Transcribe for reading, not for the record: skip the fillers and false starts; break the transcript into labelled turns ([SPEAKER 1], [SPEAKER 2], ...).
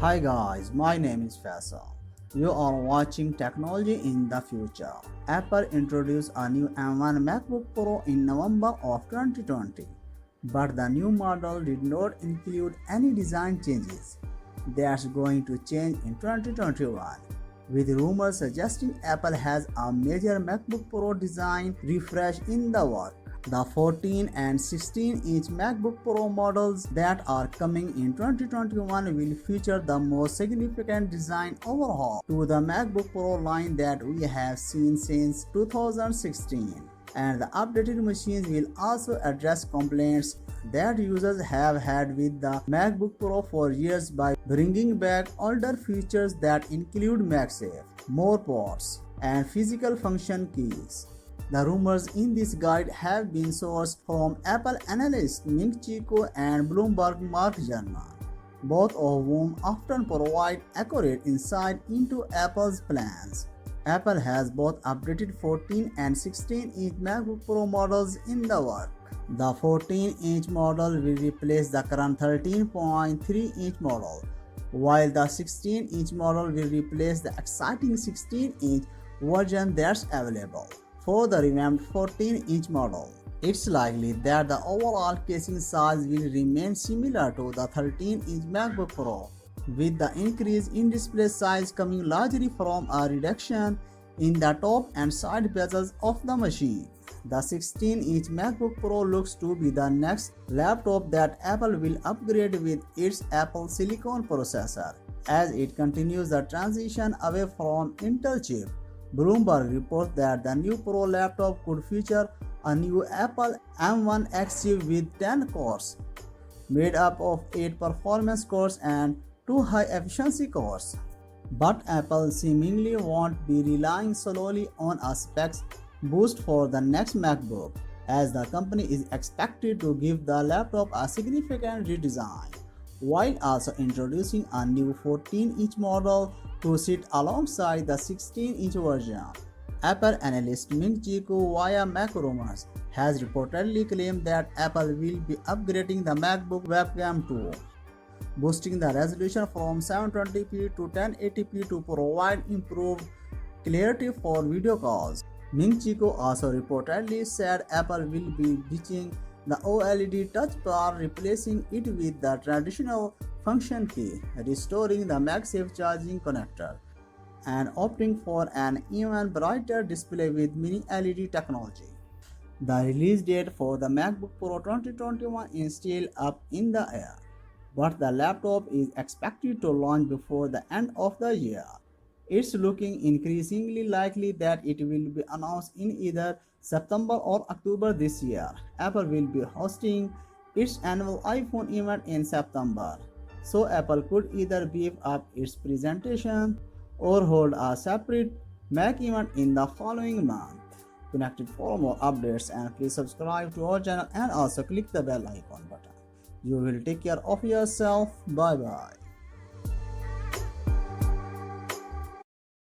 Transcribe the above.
[SPEAKER 1] Hi guys, my name is Faisal. You are watching Technology in the Future. Apple introduced a new M1 MacBook Pro in November of 2020, but the new model did not include any design changes. That's going to change in 2021, with rumors suggesting Apple has a major MacBook Pro design refresh in the works. The 14 and 16-inch MacBook Pro models that are coming in 2021 will feature the most significant design overhaul to the MacBook Pro line that we have seen since 2016. And the updated machines will also address complaints that users have had with the MacBook Pro for years by bringing back older features that include MagSafe, more ports, and physical function keys. The rumors in this guide have been sourced from Apple analyst Ming Chico and Bloomberg Mark Gurman, both of whom often provide accurate insight into Apple's plans. Apple has both updated 14 and 16-inch MacBook Pro models in the works. The 14-inch model will replace the current 13.3-inch model, while the 16-inch model will replace the exciting 16-inch version that's available. For the revamped 14-inch model, it's likely that the overall casing size will remain similar to the 13-inch MacBook Pro, with the increase in display size coming largely from a reduction in the top and side bezels of the machine. The 16-inch MacBook Pro looks to be the next laptop that Apple will upgrade with its Apple Silicon processor, as it continues the transition away from Intel chip. Bloomberg reports that the new Pro laptop could feature a new Apple M1X chip with 10 cores, made up of 8 performance cores and 2 high-efficiency cores. But Apple seemingly won't be relying solely on a specs boost for the next MacBook, as the company is expected to give the laptop a significant redesign, while also introducing a new 14-inch model to sit alongside the 16-inch version. Apple analyst Ming Chico via MacRumors has reportedly claimed that Apple will be upgrading the MacBook webcam too, boosting the resolution from 720p to 1080p to provide improved clarity for video calls. Ming Chico also reportedly said Apple will be ditching the OLED touch bar, replacing it with the traditional function key, restoring the MagSafe charging connector, and opting for an even brighter display with mini LED technology. The release date for the MacBook Pro 2021 is still up in the air, but the laptop is expected to launch before the end of the year. It's looking increasingly likely that it will be announced in either September or October this year. Apple will be hosting its annual iPhone event in September, so Apple could either beef up its presentation or hold a separate Mac event in the following month. Connected for more updates, and please subscribe to our channel and also click the bell icon button. You will take care of yourself. Bye bye.